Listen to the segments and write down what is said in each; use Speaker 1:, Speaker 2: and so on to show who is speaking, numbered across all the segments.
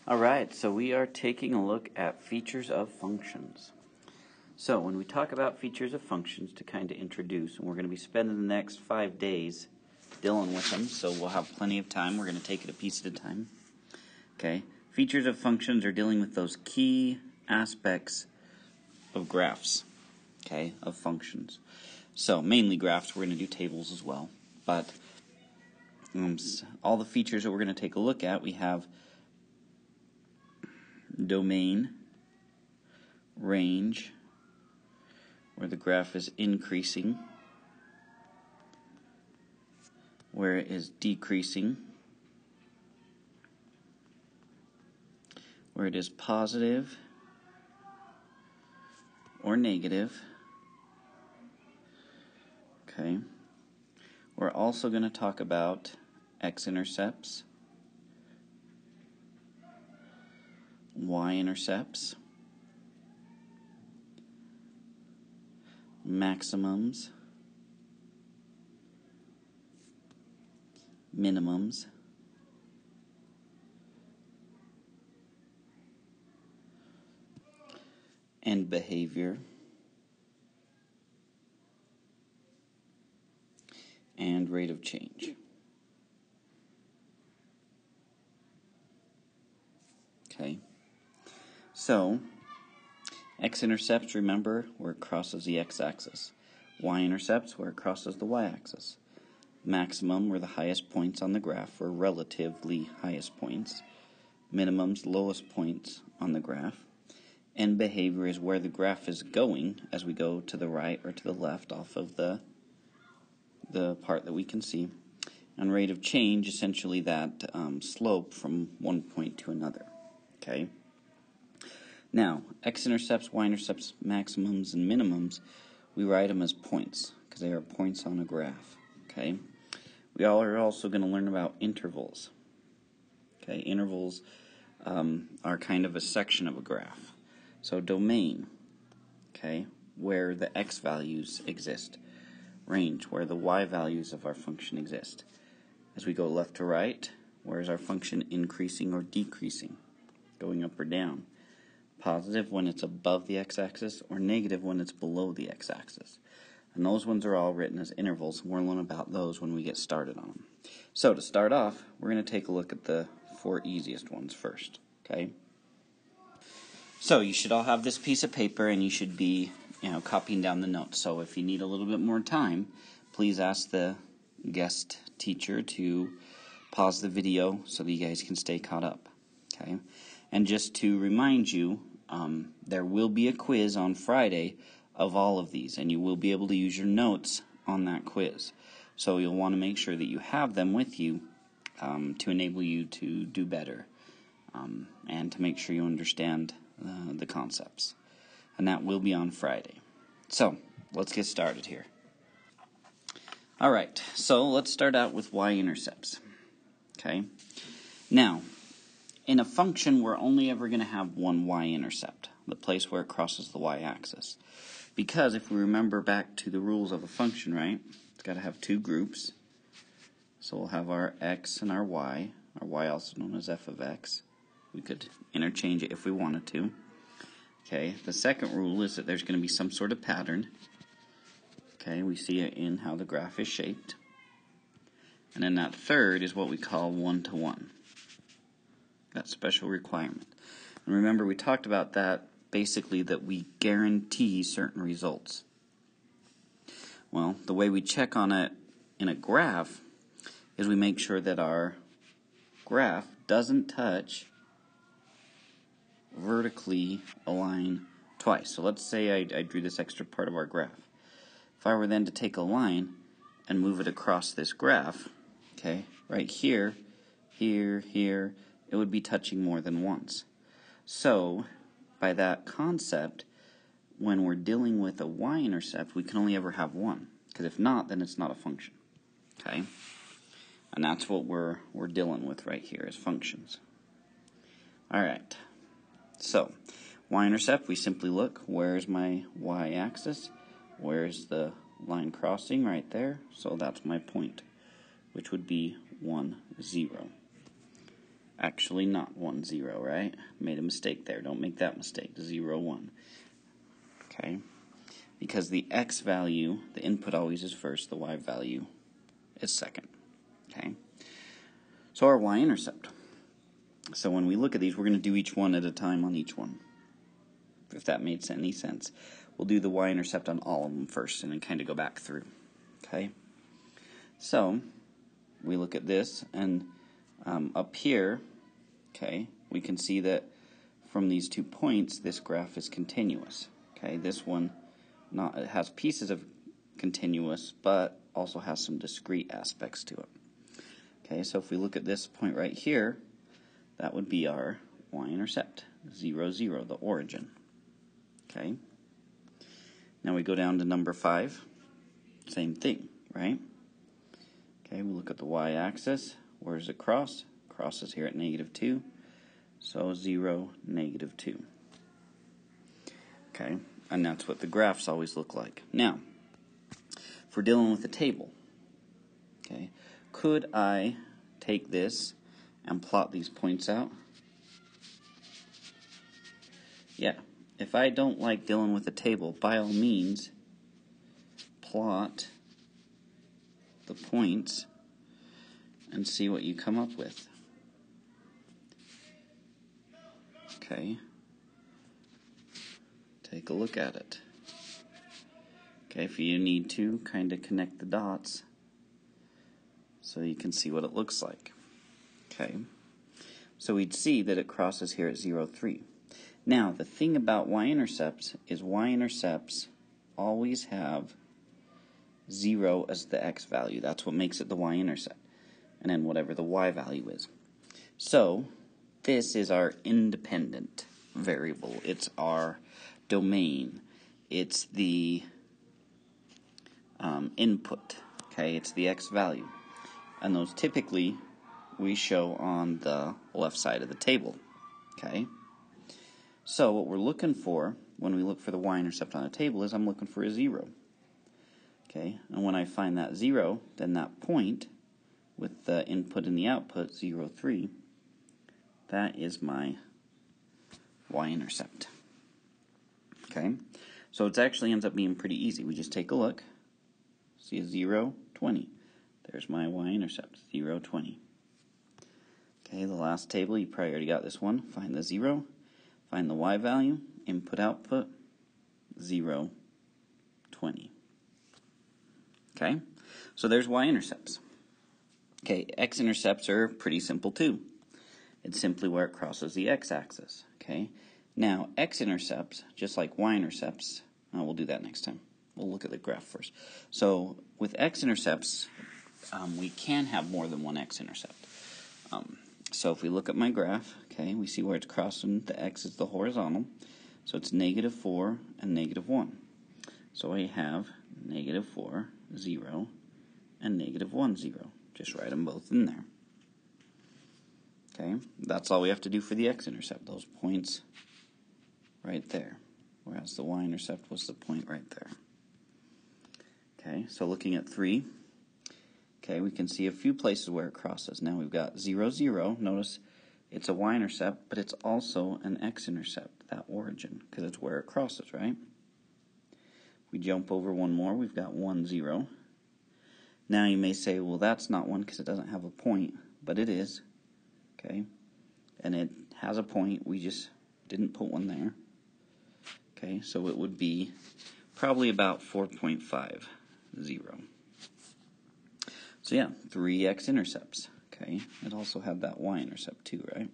Speaker 1: Alright, so we are taking a look at features of functions. So when we talk about features of functions to kind of introduce, and we're going to be spending the next 5 days dealing with them, so we'll have plenty of time. We're going to take it a piece at a time. Okay, features of functions are dealing with those key aspects of graphs, okay, of functions. So mainly graphs, we're going to do tables as well, but all the features that we're going to take a look at, we have domain, range, where the graph is increasing, where it is decreasing, where it is positive or negative. Okay. We're also going to talk about x-intercepts, y-intercepts, maximums, minimums, and behavior, and rate of change. Okay. So, x-intercepts, remember, where it crosses the x-axis. Y-intercepts, where it crosses the y-axis. Maximum, where the highest points on the graph, or relatively highest points. Minimums, lowest points on the graph. And behavior is where the graph is going as we go to the right or to the left off of the part that we can see. And rate of change, essentially that slope from one point to another. Okay. Now, x-intercepts, y-intercepts, maximums, and minimums, we write them as points because they are points on a graph. Okay. We are also going to learn about intervals. Okay. Intervals are kind of a section of a graph. So domain, okay, where the x values exist. Range, where the y values of our function exist. As we go left to right, where is our function increasing or decreasing, going up or down? Positive when it's above the x-axis, or negative when it's below the x-axis. And those ones are all written as intervals, and we'll learn about those when we get started on them. So to start off, we're going to take a look at the 4 easiest ones first. Okay. So you should all have this piece of paper, and you should be, copying down the notes. So if you need a little bit more time, please ask the guest teacher to pause the video so that you guys can stay caught up. Okay. And just to remind you, there will be a quiz on Friday of all of these, and you will be able to use your notes on that quiz. So you'll want to make sure that you have them with you to enable you to do better and to make sure you understand the concepts. And that will be on Friday. So let's get started here. Alright, so let's start out with y-intercepts. Okay. Now, in a function, we're only ever going to have one y-intercept, the place where it crosses the y-axis. Because if we remember back to the rules of a function, right, it's got to have two groups. So we'll have our x and our y also known as f of x. We could interchange it if we wanted to. Okay, the second rule is that there's going to be some sort of pattern. Okay, we see it in how the graph is shaped. And then that third is what we call one-to-one. That special requirement. And remember, we talked about that, basically that we guarantee certain results. Well, the way we check on it in a graph is we make sure that our graph doesn't touch vertically a line twice. So let's say I drew this extra part of our graph. If I were then to take a line and move it across this graph, okay, right here, here, it would be touching more than once. So, by that concept, when we're dealing with a y-intercept, we can only ever have one. Because if not, then it's not a function. Okay? And that's what we're dealing with right here is functions. Alright. So, y-intercept, we simply look, where's my y-axis? Where's the line crossing? Right there. So that's my point, which would be 1, 0. Actually not 1, 0, right? Made a mistake there. Don't make that mistake. 0, 1. Okay? Because the x value, the input always is first, the y value is second. Okay? So our y-intercept. So when we look at these, we're going to do each one at a time on each one. If that makes any sense. We'll do the y-intercept on all of them first and then kind of go back through. Okay? So we look at this, and up here, okay, we can see that from these 2 points, this graph is continuous. Okay, this one it has pieces of continuous, but also has some discrete aspects to it. Okay, so if we look at this point right here, that would be our y-intercept, 0, 0, the origin. Okay, now we go down to number 5, same thing, right? Okay, we look at the y-axis. Where does it cross? Crosses here at -2, so 0, -2. Okay, and that's what the graphs always look like. Now, if we're dealing with a table, okay, could I take this and plot these points out? Yeah, if I don't like dealing with a table, by all means, plot the points and see what you come up with. Okay, take a look at it. Okay, if you need to, kind of connect the dots so you can see what it looks like. Okay, so we'd see that it crosses here at 0, 3. Now, the thing about y-intercepts is y-intercepts always have 0 as the x value. That's what makes it the y-intercept. And then whatever the y value is. So, this is our independent variable. It's our domain. It's the input. Okay, it's the x value. And those typically we show on the left side of the table. Okay? So what we're looking for when we look for the y-intercept on a table is I'm looking for a 0. Okay? And when I find that 0, then that point with the input and the output, 0, 3, that is my y-intercept. Okay? So it actually ends up being pretty easy. We just take a look. See a 0, 20. There's my y-intercept, 0, 20. Okay, the last table, you probably already got this one. Find the 0, find the y value, input, output, 0, 20. Okay, so there's y-intercepts. Okay, x-intercepts are pretty simple too. It's simply where it crosses the x-axis. Okay, now x-intercepts, just like y-intercepts, we'll do that next time. We'll look at the graph first. So with x-intercepts, we can have more than one x-intercept. So if we look at my graph, okay, we see where it's crossing. The x is the horizontal, so it's -4 and -1. So I have -4, 0, and -1, 0. Just write them both in there. Okay, that's all we have to do for the x-intercept, those points right there, whereas the y-intercept was the point right there. Okay, so looking at 3, okay, we can see a few places where it crosses. Now we've got 0, 0. Notice it's a y-intercept, but it's also an x-intercept, that origin, because it's where it crosses, right? We jump over one more, we've got 1, 0. Now you may say, well, that's not one because it doesn't have a point, but it is, okay? And it has a point, we just didn't put one there. Okay, so it would be probably about 4.5, 0. So yeah, 3 x-intercepts. Okay, it also had that y-intercept too, right?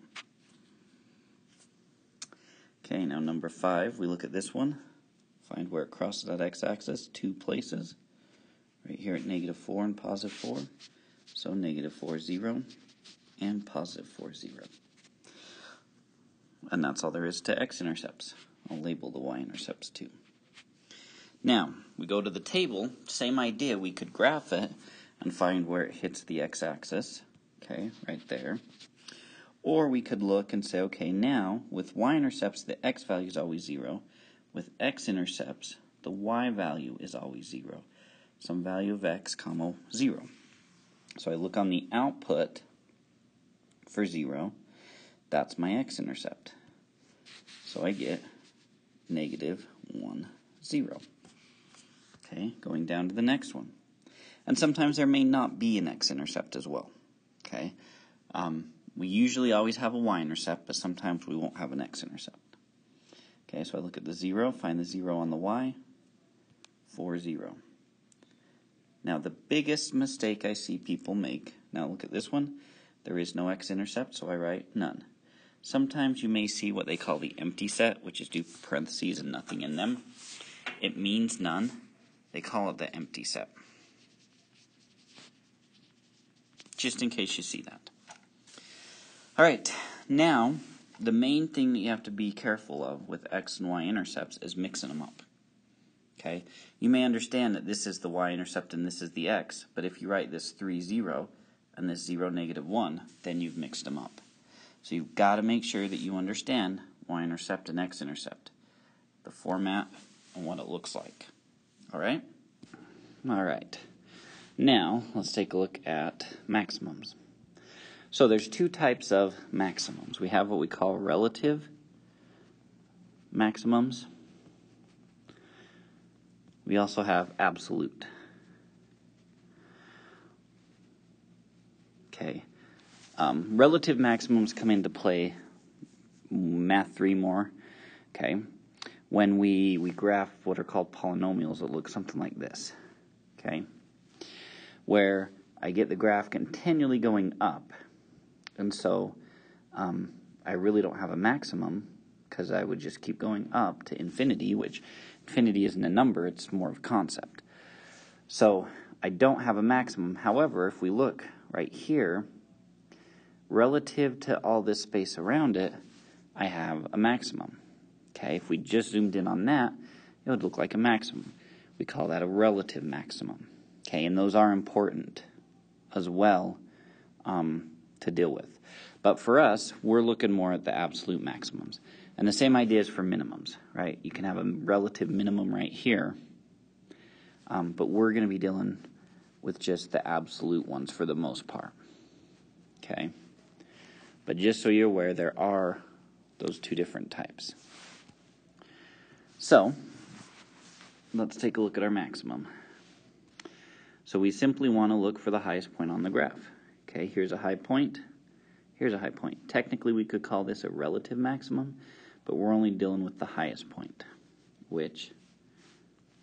Speaker 1: Okay, now number 5, we look at this one. Find where it crosses that x-axis, 2 places. Right here at -4 and +4. So -4, 0, and +4, 0. And that's all there is to x-intercepts. I'll label the y-intercepts too. Now, we go to the table, same idea, we could graph it and find where it hits the x-axis, okay, right there. Or we could look and say, okay, now, with y-intercepts, the x value is always 0. With x-intercepts, the y value is always 0. Some value of x, comma, 0. So I look on the output for 0, that's my x-intercept. So I get negative 1, 0. Okay, going down to the next one. And sometimes there may not be an x-intercept as well. Okay, we usually always have a y-intercept, but sometimes we won't have an x-intercept. Okay, so I look at the 0, find the 0 on the y, 4, 0. Now the biggest mistake I see people make, now look at this one, there is no x-intercept, so I write none. Sometimes you may see what they call the empty set, which is do parentheses and nothing in them. It means none. They call it the empty set. Just in case you see that. Alright, now the main thing that you have to be careful of with x and y intercepts is mixing them up. Okay, you may understand that this is the y-intercept and this is the x, but if you write this 3, 0 and this 0, negative 1, then you've mixed them up. So you've got to make sure that you understand y-intercept and x-intercept, the format and what it looks like. Alright? Alright. Now, let's take a look at maximums. So there's two types of maximums. We have what we call relative maximums. We also have absolute. Okay. Relative maximums come into play, Math 3 more. Okay. When we graph what are called polynomials, it looks something like this. Okay. Where I get the graph continually going up. And so I really don't have a maximum because I would just keep going up to infinity, which infinity isn't a number, it's more of a concept. So I don't have a maximum. However, if we look right here, relative to all this space around it, I have a maximum. Okay, if we just zoomed in on that, it would look like a maximum. We call that a relative maximum. Okay, and those are important as well to deal with. But for us, we're looking more at the absolute maximums. And the same idea is for minimums, right? You can have a relative minimum right here, but we're going to be dealing with just the absolute ones for the most part. Okay? But just so you're aware, there are those two different types. So, let's take a look at our maximum. So we simply want to look for the highest point on the graph. Okay, here's a high point. Here's a high point. Technically, we could call this a relative maximum, but we're only dealing with the highest point, which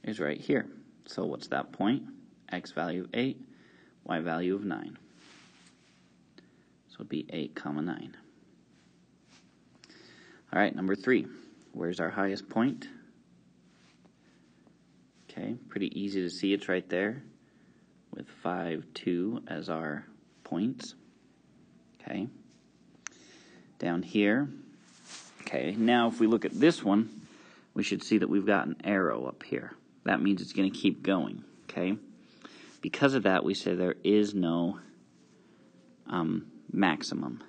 Speaker 1: is right here. So what's that point? X value of 8, Y value of 9. So it'd be 8, 9. All right, number 3. Where's our highest point? Okay, pretty easy to see. It's right there with 5, 2 as our points. Okay. Down here. Okay, now if we look at this one, we should see that we've got an arrow up here. That means it's going to keep going. Okay. Because of that, we say there is no maximum.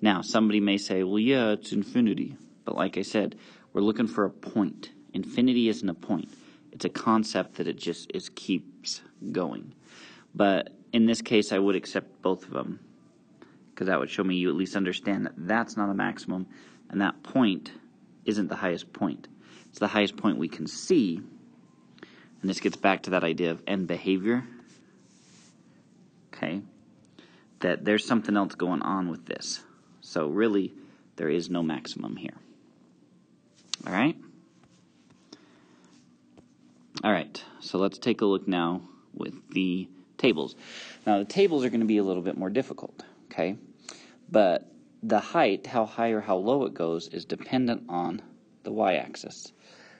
Speaker 1: Now, somebody may say, well, yeah, it's infinity. But like I said, we're looking for a point. Infinity isn't a point. It's a concept that it just keeps going. But in this case, I would accept both of them, because that would show me you at least understand that that's not a maximum, and that point isn't the highest point. It's the highest point we can see, and this gets back to that idea of end behavior. Okay, that there's something else going on with this. So really, there is no maximum here. All right? All right, so let's take a look now with the tables. Now, the tables are going to be a little bit more difficult, okay? But the height, how high or how low it goes, is dependent on the y-axis.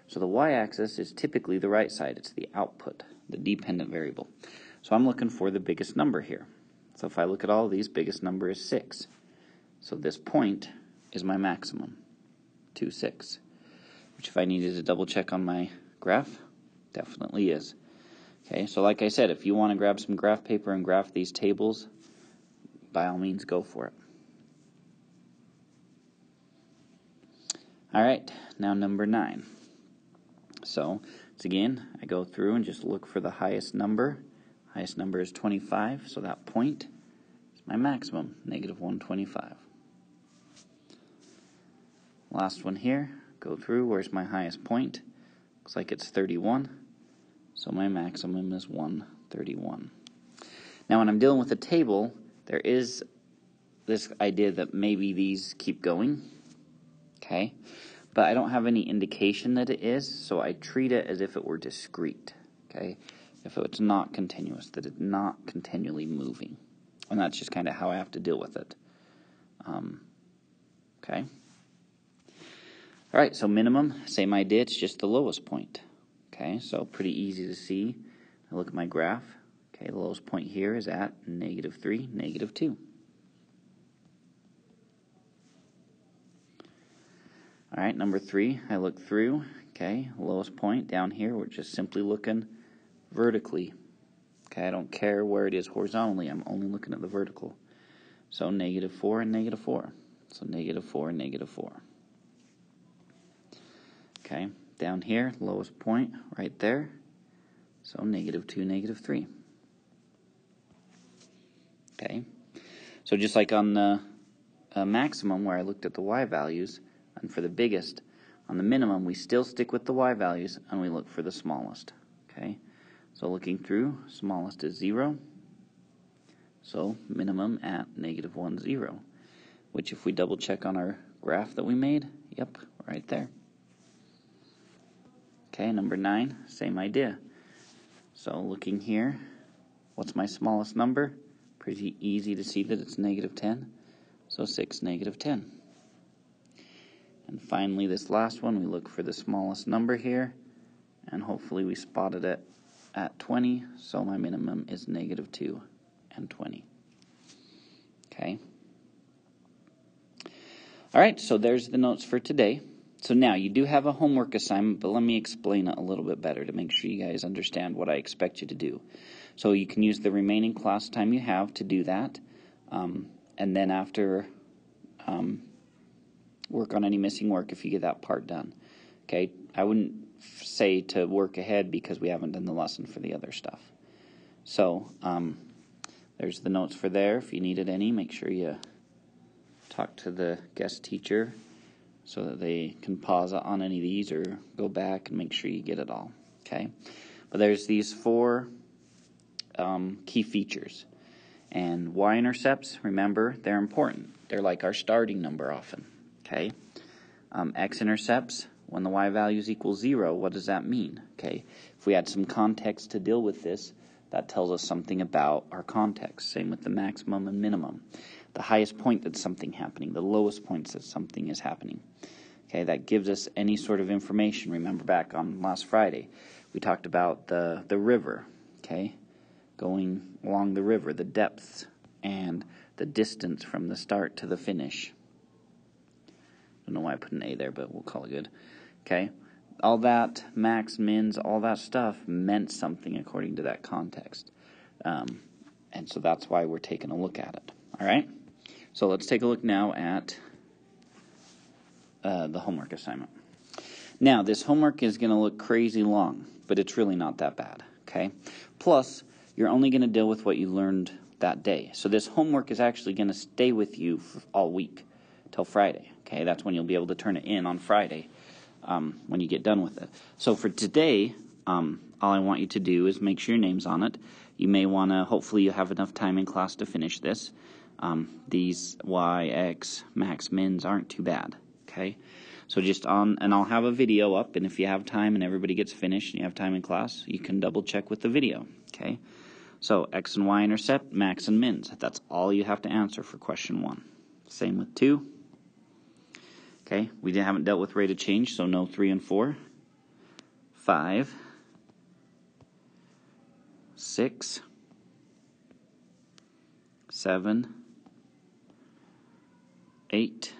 Speaker 1: So the y-axis is typically the right side. It's the output, the dependent variable. So I'm looking for the biggest number here. So if I look at all of these, biggest number is 6. So this point is my maximum, 2, 6. Which if I needed to double check on my graph, definitely is. Okay, so like I said, if you want to grab some graph paper and graph these tables, by all means go for it. Alright, now number 9. So, once again, I go through and just look for the highest number. Highest number is 25, so that point is my maximum, negative 125. Last one here, go through, where's my highest point? Looks like it's 31, so my maximum is 131. Now when I'm dealing with a table, there is this idea that maybe these keep going, okay? But I don't have any indication that it is, so I treat it as if it were discrete, okay? If it's not continuous, that it's not continually moving. And that's just kind of how I have to deal with it. Okay? All right, so minimum, same idea, it's just the lowest point. Okay, so pretty easy to see. I look at my graph. Okay, the lowest point here is at -3, -2. All right, number 3, I look through. Okay, lowest point down here, we're just simply looking vertically. Okay, I don't care where it is horizontally, I'm only looking at the vertical. So -4 and -4. So -4 and -4. Okay, down here, lowest point right there. So -2, -3. Okay, so just like on the maximum where I looked at the y values, and for the biggest, on the minimum we still stick with the y values and we look for the smallest. Okay, so looking through, smallest is 0. So minimum at -1, 0. Which if we double check on our graph that we made, yep, right there. Okay, number 9, same idea. So looking here, what's my smallest number? Pretty easy to see that it's -10. So 6, -10. And finally this last one, we look for the smallest number here, and hopefully we spotted it at 20, so my minimum is -2 and 20. Okay. All right, so there's the notes for today. So now you do have a homework assignment, but let me explain it a little bit better to make sure you guys understand what I expect you to do. So you can use the remaining class time you have to do that, and then after work on any missing work if you get that part done. Okay, I wouldn't say to work ahead because we haven't done the lesson for the other stuff. So there's the notes for there. If you needed any, make sure you talk to the guest teacher so that they can pause on any of these or go back and make sure you get it all. Okay, but there's these 4 key features. And y-intercepts, remember, they're important. They're like our starting number often. Okay, x-intercepts, when the y values equal 0, what does that mean? Okay, if we had some context to deal with this, that tells us something about our context. Same with the maximum and minimum. The highest point that something happening, the lowest points that something is happening. Okay, that gives us any sort of information. Remember back on last Friday, we talked about the river, okay, going along the river, the depths, and the distance from the start to the finish. I don't know why I put an A there, but we'll call it good. Okay, all that, max, mins, all that stuff meant something according to that context. And so that's why we're taking a look at it. All right, so let's take a look now at the homework assignment. Now, this homework is going to look crazy long, but it's really not that bad, okay? Plus, you're only going to deal with what you learned that day. So this homework is actually going to stay with you for all week till Friday, okay? That's when you'll be able to turn it in on Friday when you get done with it. So for today, all I want you to do is make sure your name's on it. You may want to, hopefully you have enough time in class to finish this. These Y, X, max, mins aren't too bad, okay? So just and I'll have a video up, and if you have time and everybody gets finished and you have time in class, you can double check with the video, okay? So X and Y intercept, max and mins. That's all you have to answer for question 1. Same with 2. Okay, we haven't dealt with rate of change, so no 3 and 4. 5, 6, 7, 8.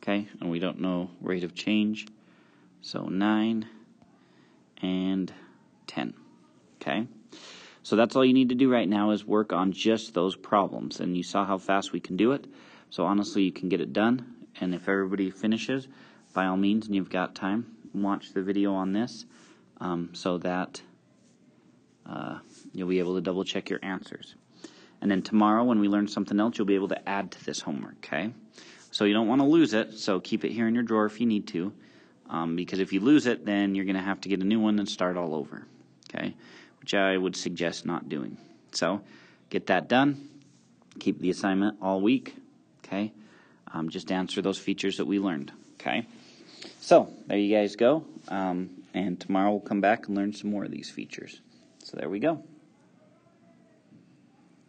Speaker 1: Okay, and we don't know rate of change, so 9 and 10. Okay, so that's all you need to do right now is work on just those problems, and you saw how fast we can do it, so honestly you can get it done. And if everybody finishes, by all means, and you've got time, watch the video on this so that you'll be able to double check your answers. And then tomorrow when we learn something else, you'll be able to add to this homework, okay? So you don't want to lose it, so keep it here in your drawer if you need to, because if you lose it, then you're going to have to get a new one and start all over, okay, which I would suggest not doing. So get that done. Keep the assignment all week, okay? Just answer those features that we learned, okay? So there you guys go, and tomorrow we'll come back and learn some more of these features. So there we go.